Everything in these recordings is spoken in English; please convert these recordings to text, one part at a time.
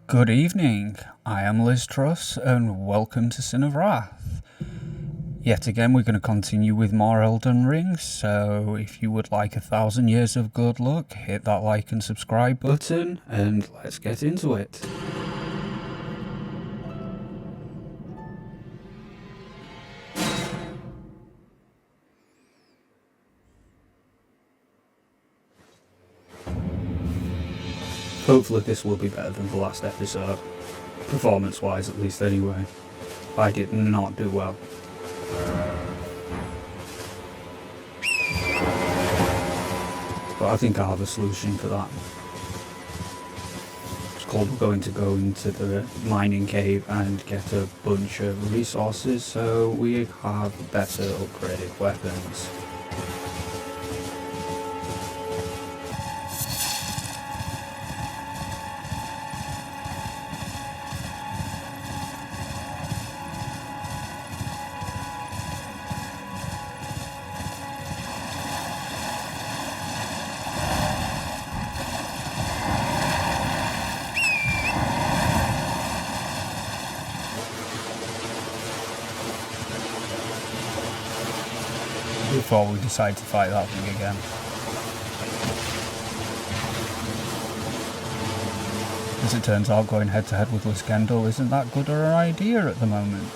Good evening, I am Liz Truss and welcome to Sin of Wrath. Yet again we're going to continue with more Elden Ring, so if you would like 1,000 years of good luck, hit that like and subscribe button and let's get into it. Hopefully this will be better than the last episode, performance-wise at least anyway. I did not do well. But I think I have a solution for that. It's called we're going to go into the mining cave and get a bunch of resources so we have better upgraded weapons. Before we decide to fight that thing again. As it turns out, going head to head with Liskendel isn't that good an idea at the moment.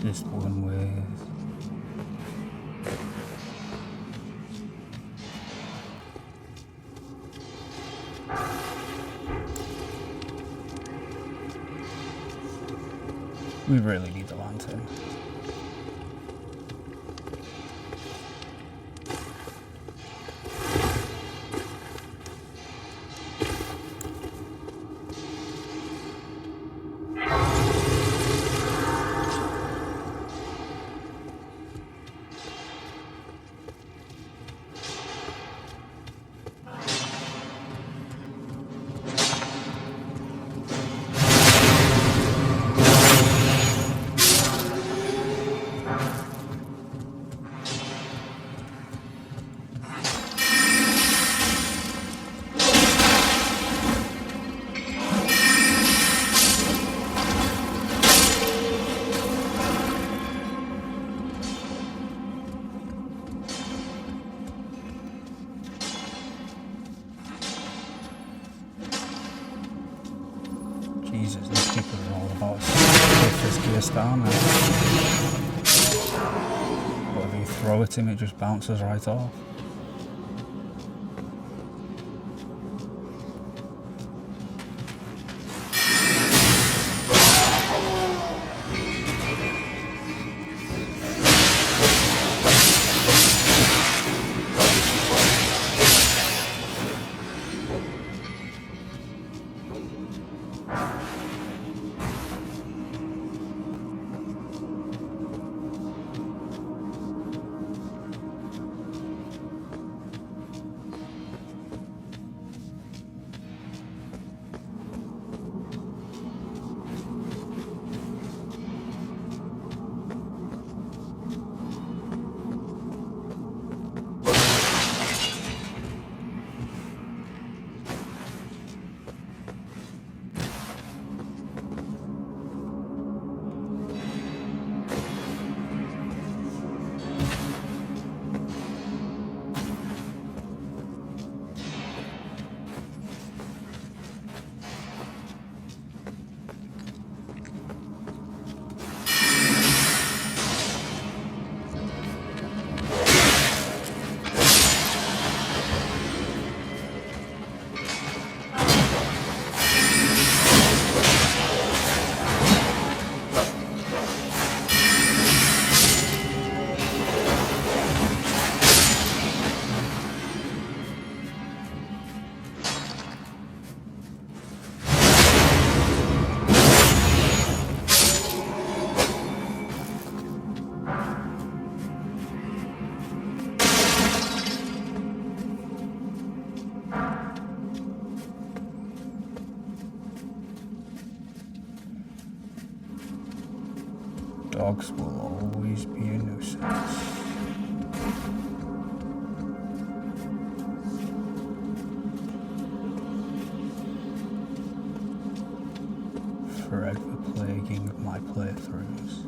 Just one with... We really need the lantern. Jesus, these people are all about friskiest armor. Whatever you throw at him, it just bounces right off. Dogs will always be a nuisance. Forever plaguing my playthroughs.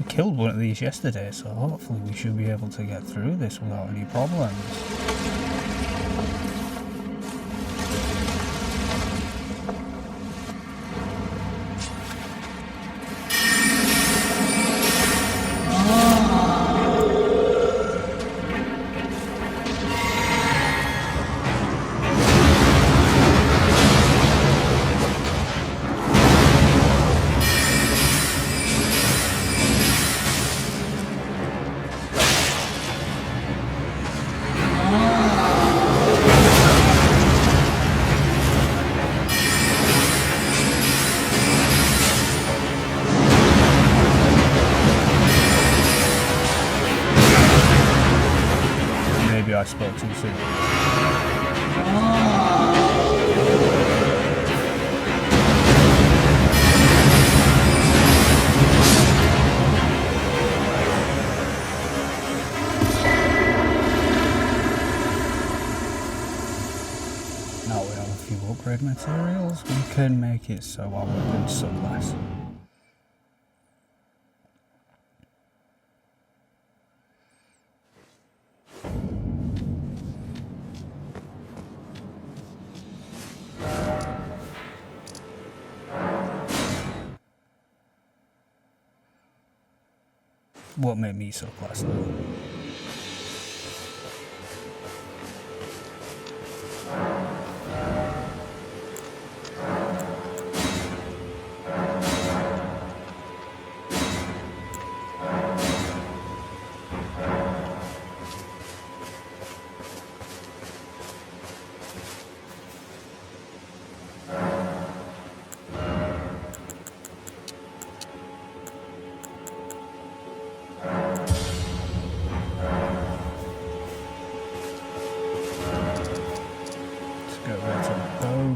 Killed one of these yesterday, so hopefully we should be able to get through this without any problems. I spoke too soon. Now we have a few upgrade materials, we can make it so our weapons suck less. What made me so class though?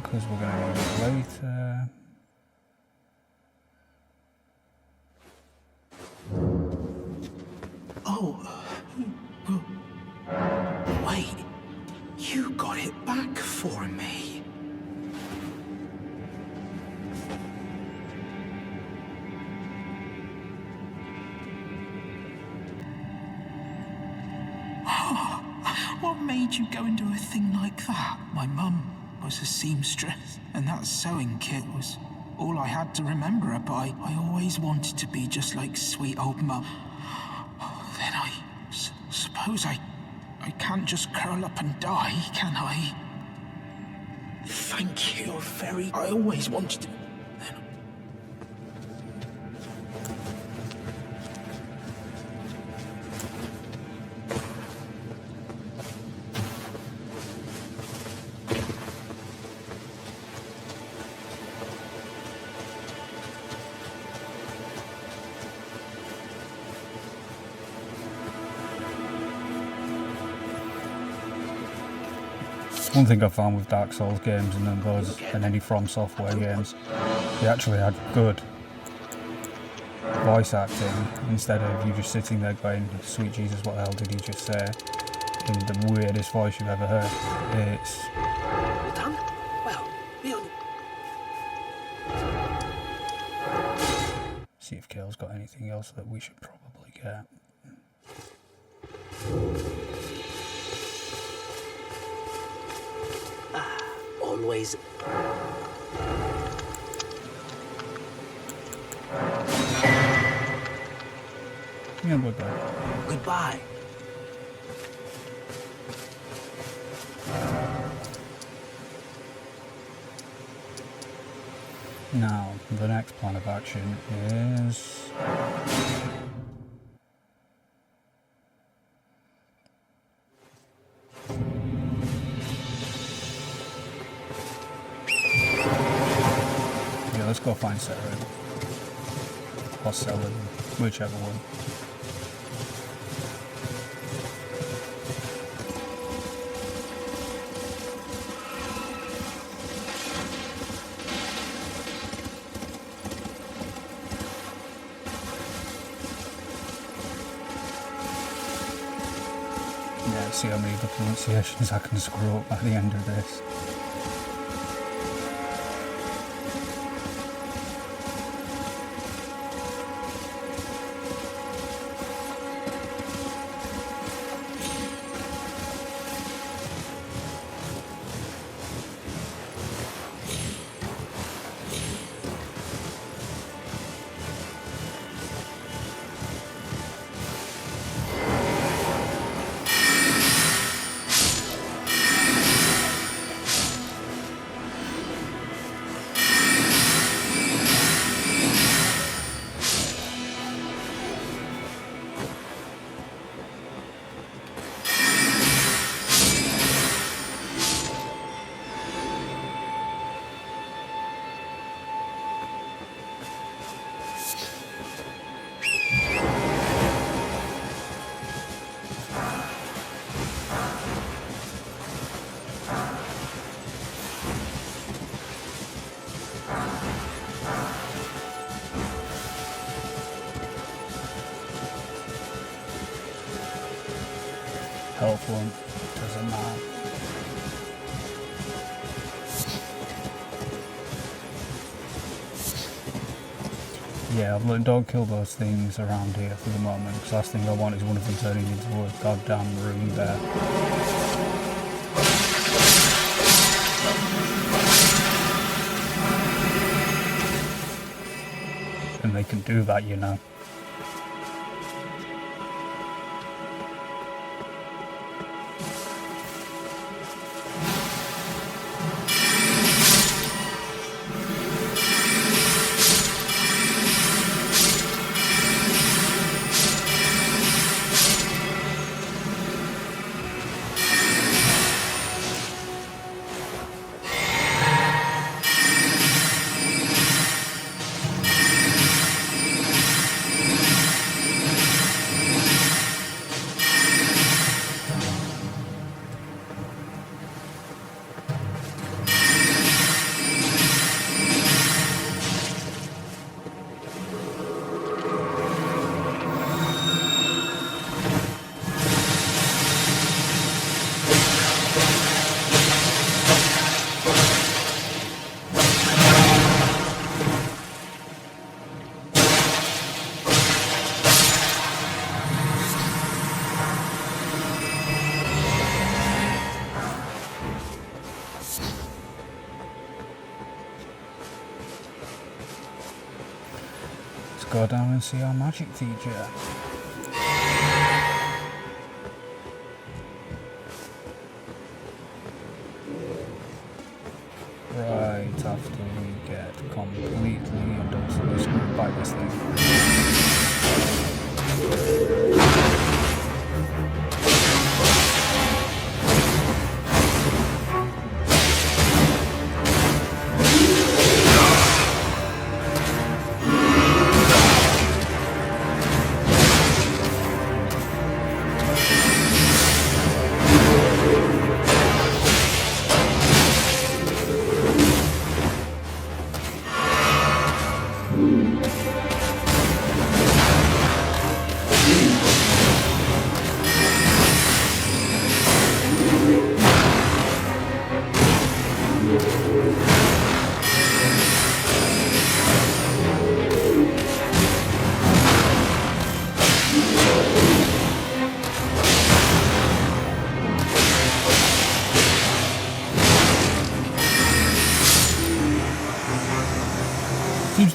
Because we're going to need it later. Oh, wait, you got it back for me. What made you go and do a thing like that? My mum was a seamstress, and that sewing kit was all I had to remember her by. I always wanted to be just like sweet old mum. Then I suppose I can't just curl up and die, can I? Thank you, very... I always wanted to... One thing I found with Dark Souls games and any From Software games, they actually had good voice acting instead of you just sitting there going, sweet Jesus, what the hell did he just say? In the weirdest voice you've ever heard. It's... All done? Well, we only... See if Kale's got anything else that we should probably get. Always... Yeah, we're good. Goodbye. Now, the next plan of action is... yeah, let's go find Sarah. Or Selin, whichever one. Yeah, see how many of the pronunciations I can screw up by the end of this. Health one, doesn't matter. Yeah, don't kill those things around here for the moment, because last thing I want is one of them turning into a goddamn room bear. And they can do that, you know. Go down and see our magic teacher. Right after we get completely and utterly screwed by this thing.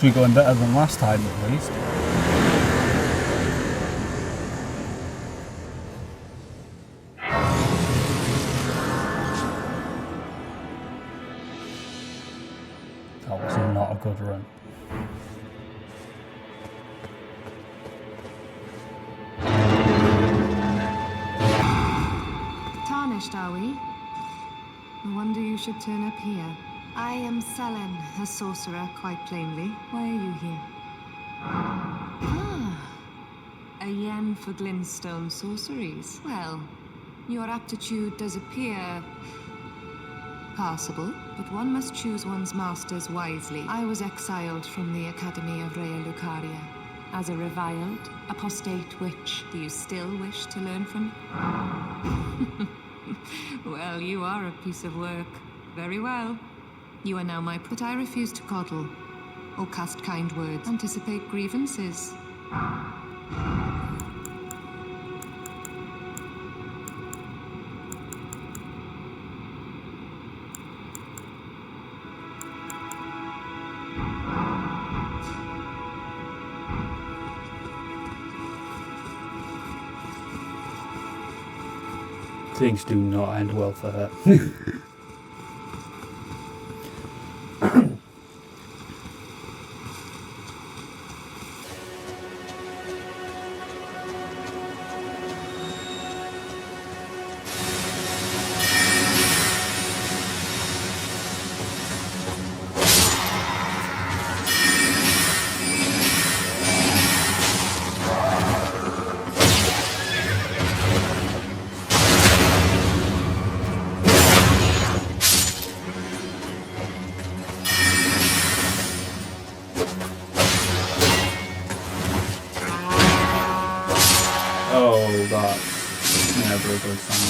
to be going better than last time at least. That was not a good run. Tarnished, are we? No wonder you should turn up here. I am Selen, a sorcerer, quite plainly. Why are you here? Ah, a yen for glintstone sorceries. Well, your aptitude does appear passable, but one must choose one's masters wisely. I was exiled from the Academy of Rea Lucaria as a reviled, apostate witch. Do you still wish to learn from me? Well, you are a piece of work. Very well. You are now my but I refuse to coddle or cast kind words. Anticipate grievances. Things do not end well for her. Oh, that's never a good sign.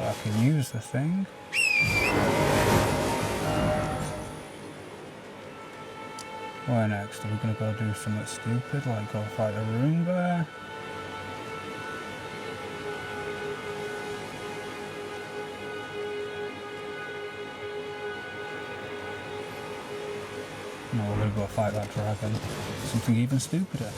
I can use the thing. Where next? Are we gonna go do something stupid, like go fight a room bear? No, we're gonna go fight that dragon. Something even stupider.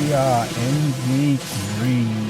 we are in the green.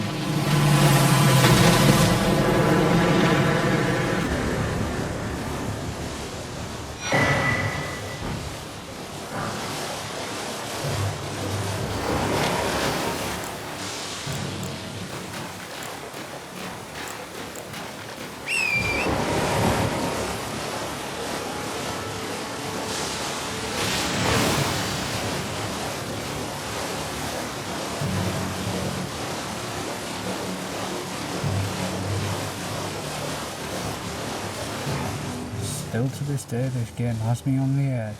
Still to this day, this game has me on the edge.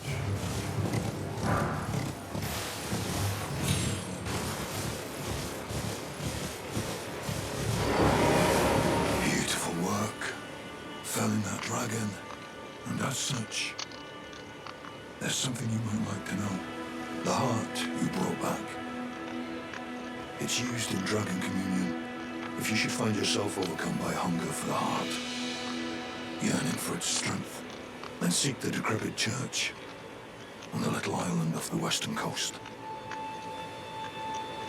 Beautiful work. Felling that dragon. And as such, there's something you might like to know. The heart you brought back. It's used in dragon communion. If you should find yourself overcome by hunger for the heart, yearning for its strength, then seek the decrepit church on the little island off the western coast.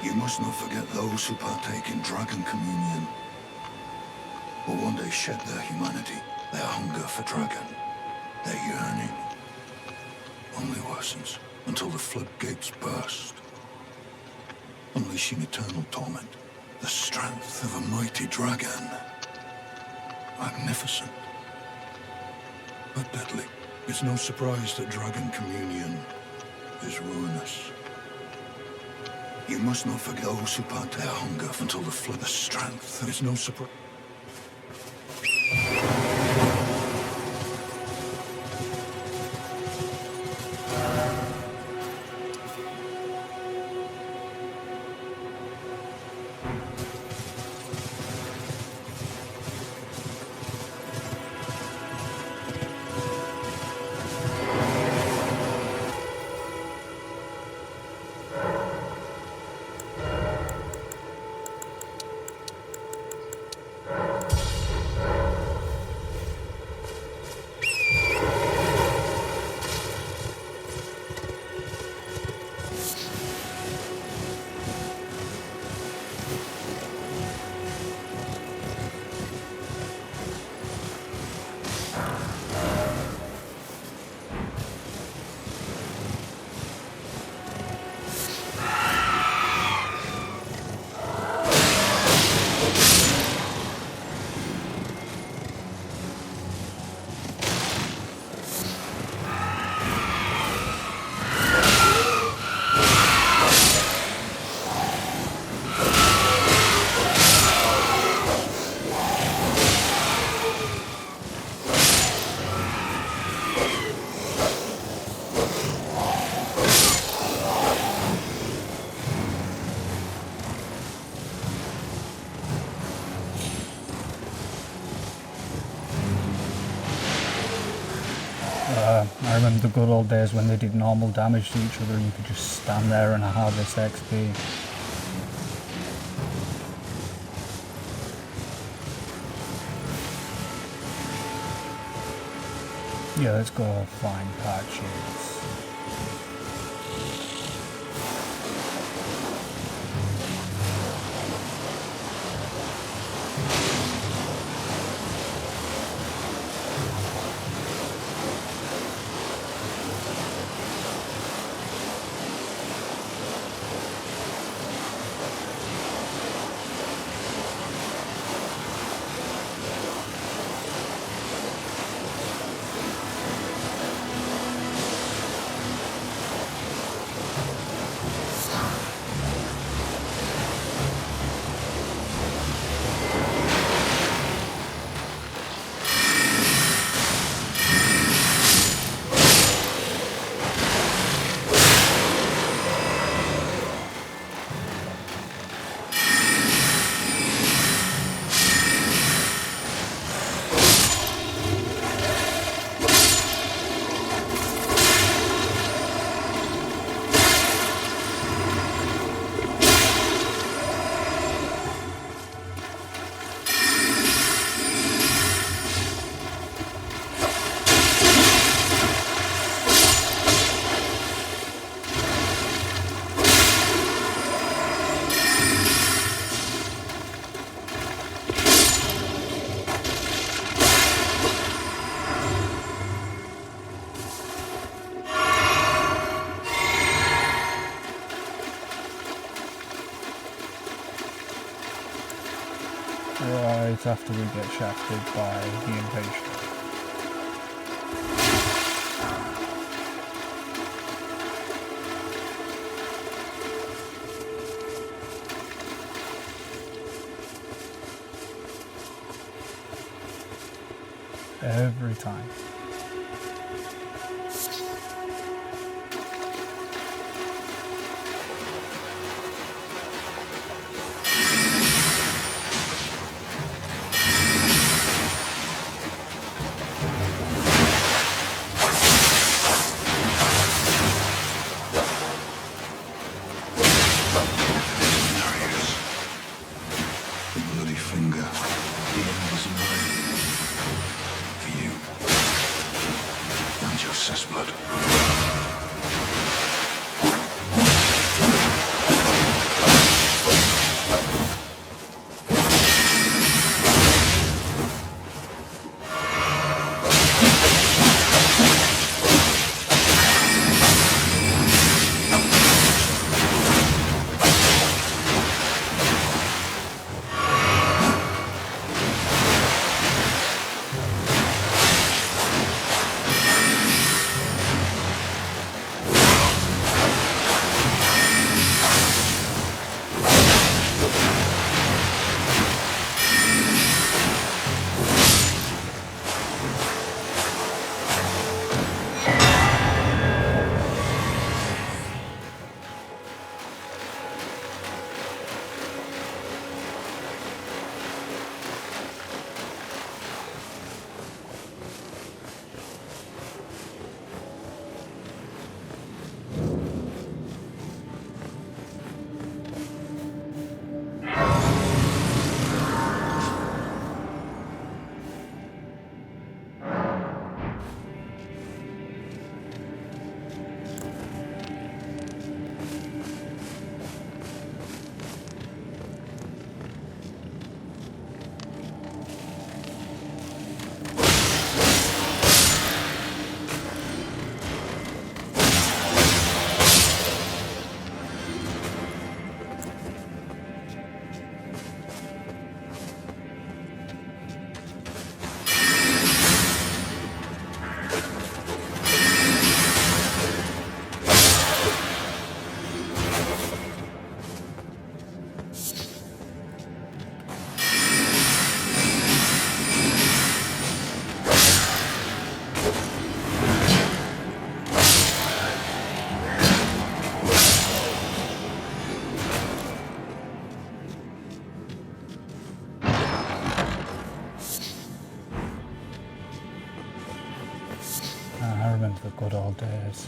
You must not forget those who partake in dragon communion will one day shed their humanity, their hunger for dragon, their yearning only worsens until the floodgates burst, unleashing eternal torment, the strength of a mighty dragon, magnificent but deadly. It's no surprise that dragon communion is ruinous. You must not forget those who part their hunger until the flood, the strength. It's no surprise. I remember the good old days when they did normal damage to each other and you could just stand there and harvest XP. Yeah, let's go find patches. right after we get shafted by the invasion. Every time. The bloody finger. The end was mine. For you. And your cessblood. I remember the good old days.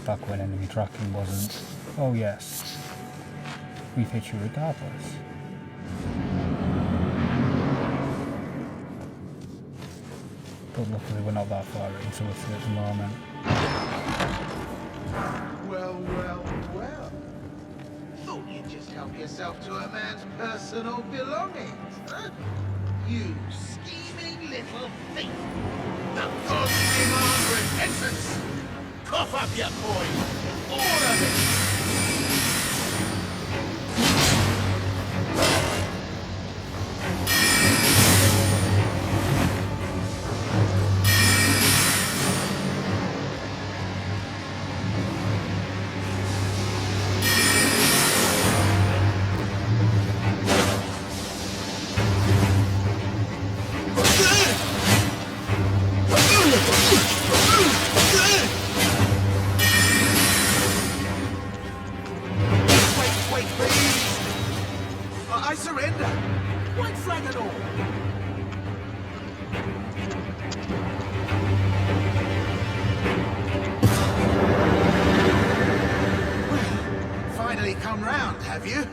Back when enemy tracking wasn't. Oh yes, we've hit you regardless. But luckily we're not that far into it at the moment. Well, well, well. Thought you'd just help yourself to a man's personal belongings, huh? You scheming little thief! The gods demand repentance! Cough up your coin! All of it! I surrender! White flag and all! Well, finally come round, have you?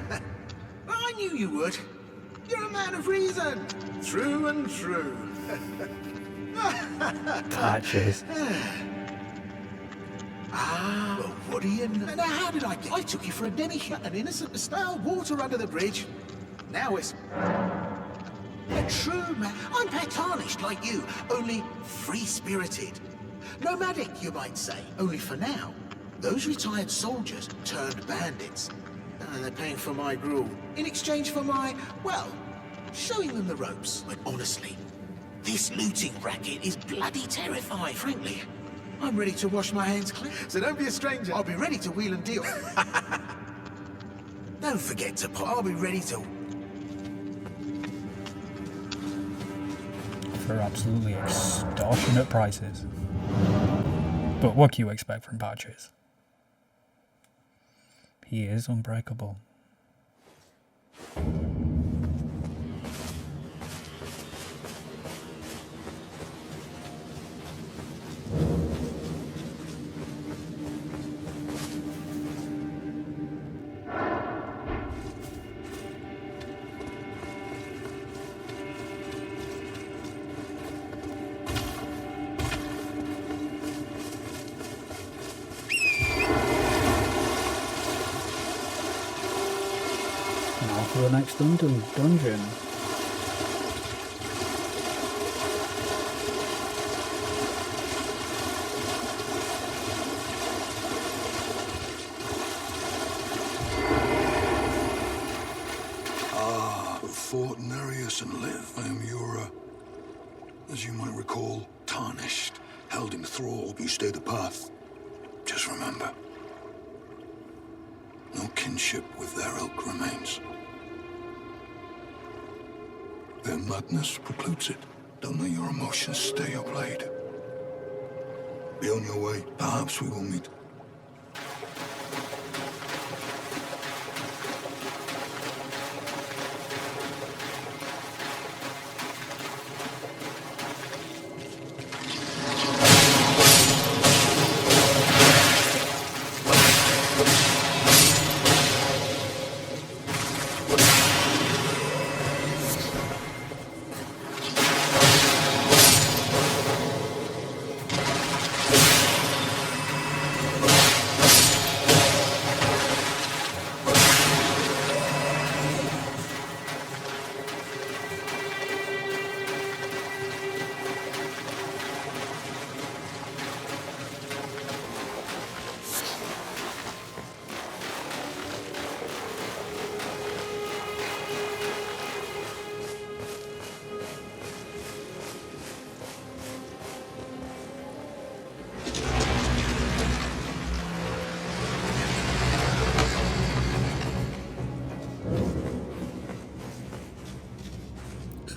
I knew you would. You're a man of reason. True and true. Patches. Well, what do you know? Now, how did I get... I took you for a demi-shot, an innocent mistake. Water under the bridge. Now it's... A true man. I'm pet-tarnished like you, only free-spirited. Nomadic, you might say, only for now. Those retired soldiers turned bandits. And they're paying for my gruel in exchange for my, well, showing them the ropes. But honestly, this looting racket is bloody terrifying, frankly. I'm ready to wash my hands clean. So don't be a stranger. I'll be ready to wheel and deal. Don't forget to pop. I'll be ready to... For absolutely extortionate prices. But what can you expect from Patches? He is unbreakable. Now for the next dungeon. Who fought Nereus and live. I am your, as you might recall, tarnished, held in thrall, you stay the path. Just remember, no kinship with their ilk remains. Their madness precludes it. Don't let your emotions stay your blade. Be on your way. Perhaps we will meet.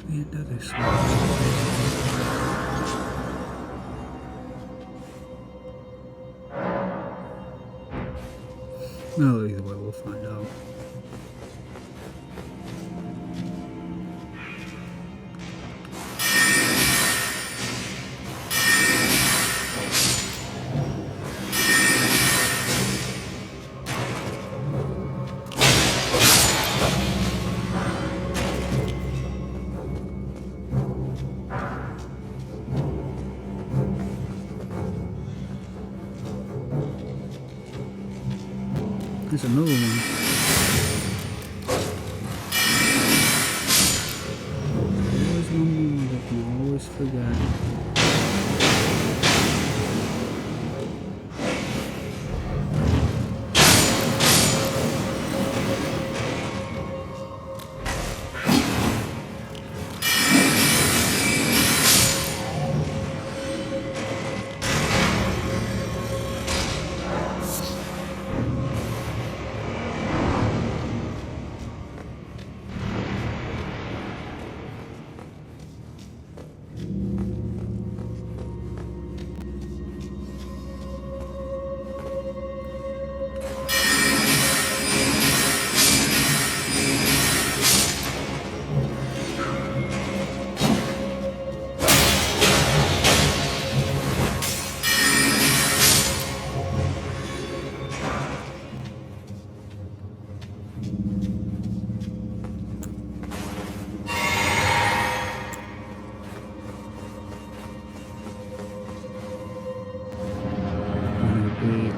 The end of this one. Well, either way, we'll find out. There's another one. Always one that you always forget.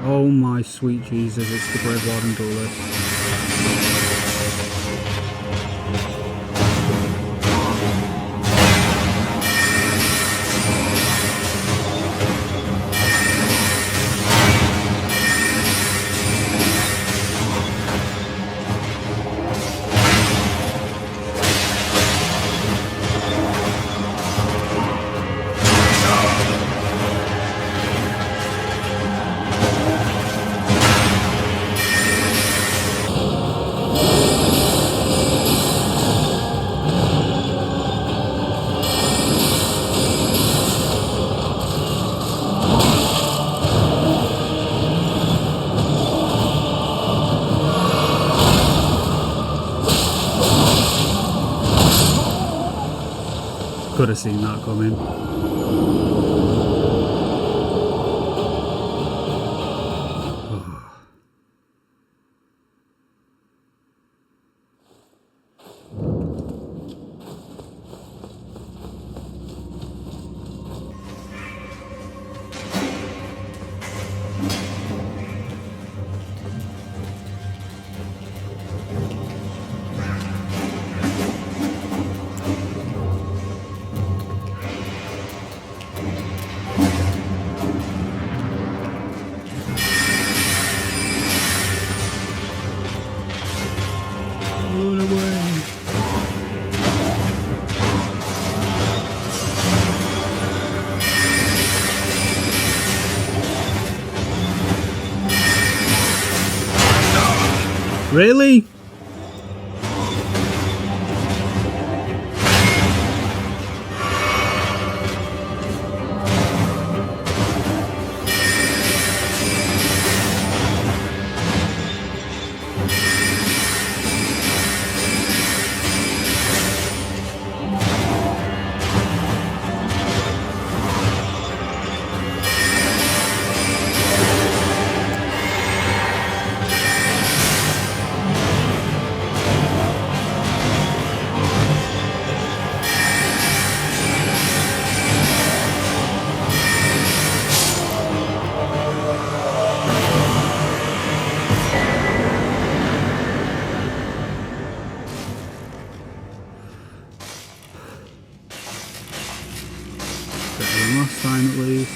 Oh my sweet Jesus, it's the Grave Warden Duelist. Could have seen that coming. Run away. Really? Better than last time at least.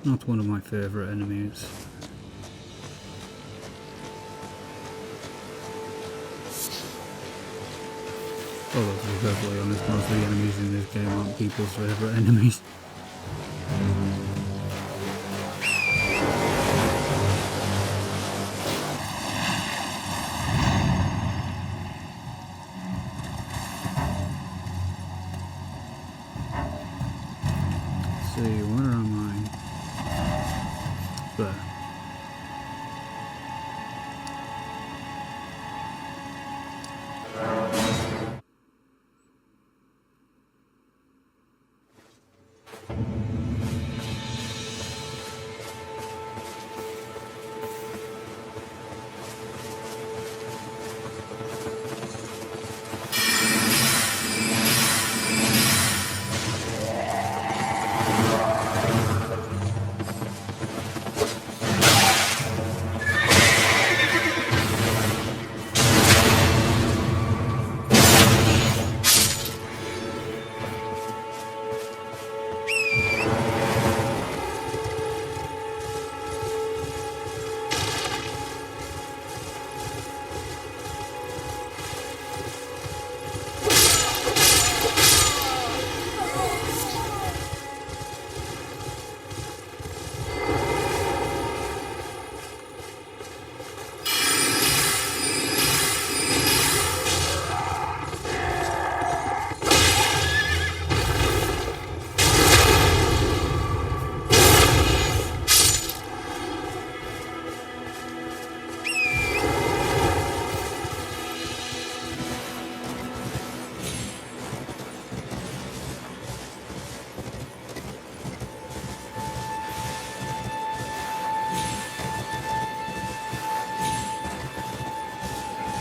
Not one of my favourite enemies. Although to be perfectly honest, most of the enemies in this game aren't people's favourite enemies. Let's see, where am I? There.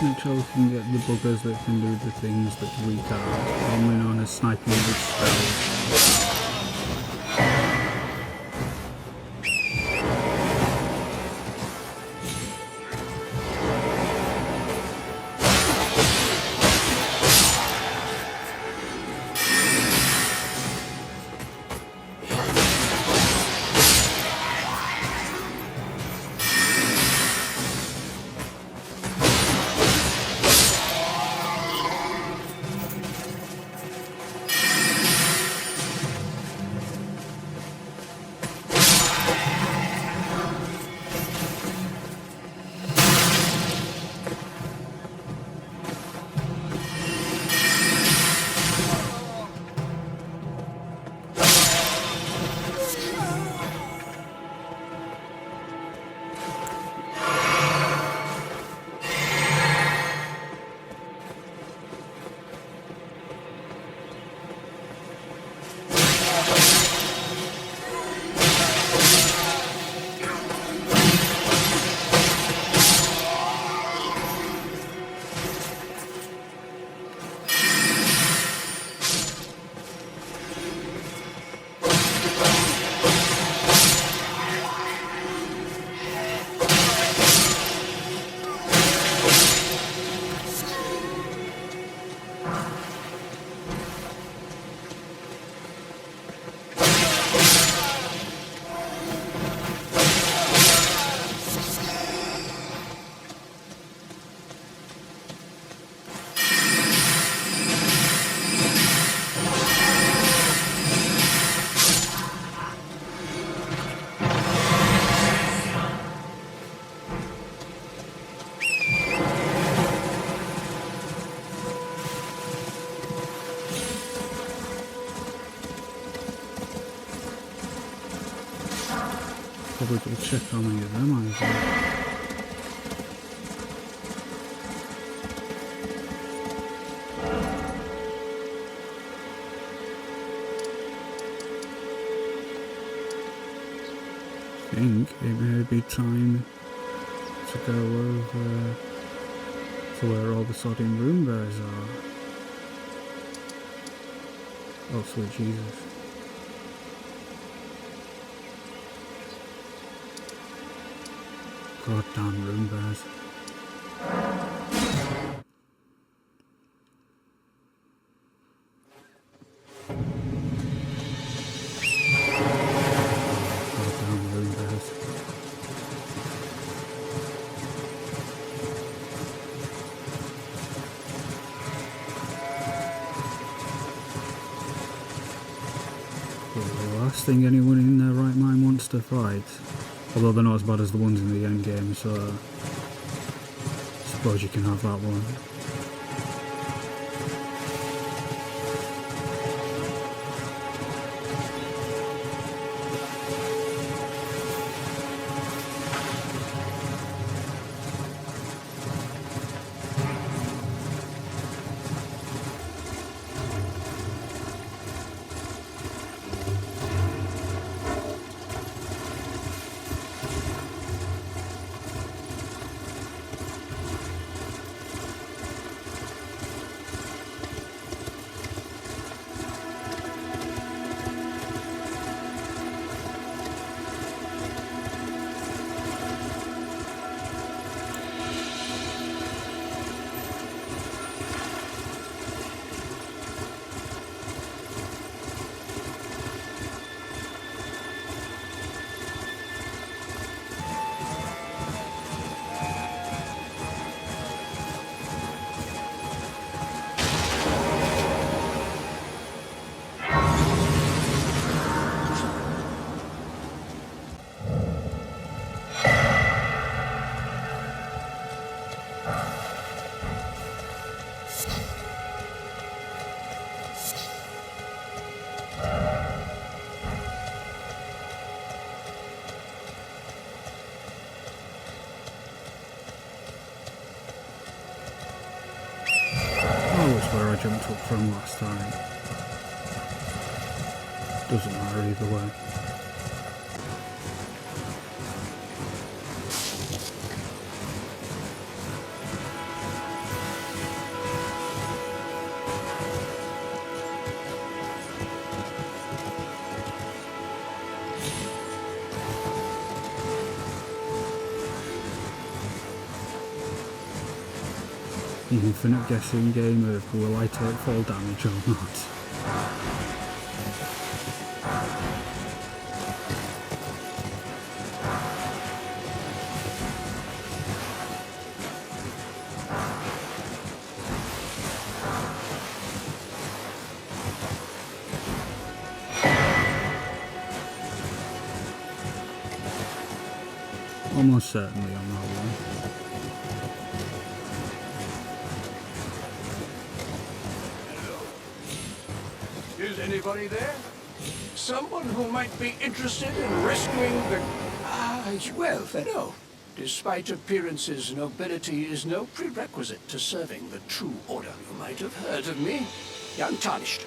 Make sure we can get the buggers that can do the things that we can't, commonly known as sniping with spells. probably go check how many of them I've got. I think it may be time to go over to where all the sodding room bears are. Oh, sweet Jesus. Goddamn room bears. Goddamn room bears. The last thing anyone in their right mind wants to fight. Although they're not as bad as the ones in the end game, so I suppose you can have that one. Where I jumped up from last time. Doesn't matter either way. The infinite guessing game of will I take fall damage or not. Almost certainly on that one. Is anybody there? Someone who might be interested in rescuing the... well, no. Despite appearances, nobility is no prerequisite to serving the true order. You might have heard of me. Untarnished.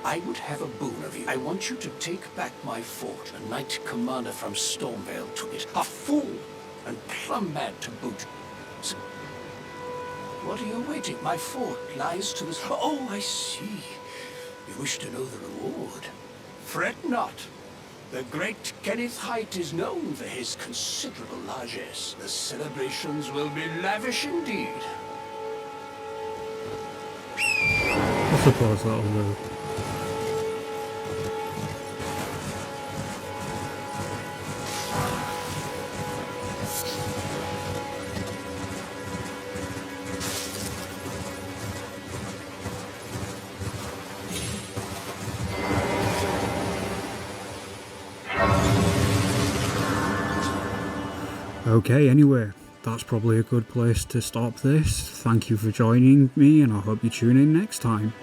I would have a boon of you. I want you to take back my fort. A knight commander from Stormvale took it. A fool! And plumb mad to boot. So, what are you waiting? My fort lies to the... Oh, I see. You wish to know the reward. Fret not. The great Kenneth Height is known for his considerable largesse. The celebrations will be lavish indeed. I suppose that'll do. Okay, anyway, that's probably a good place to stop this. Thank you for joining me, and I hope you tune in next time.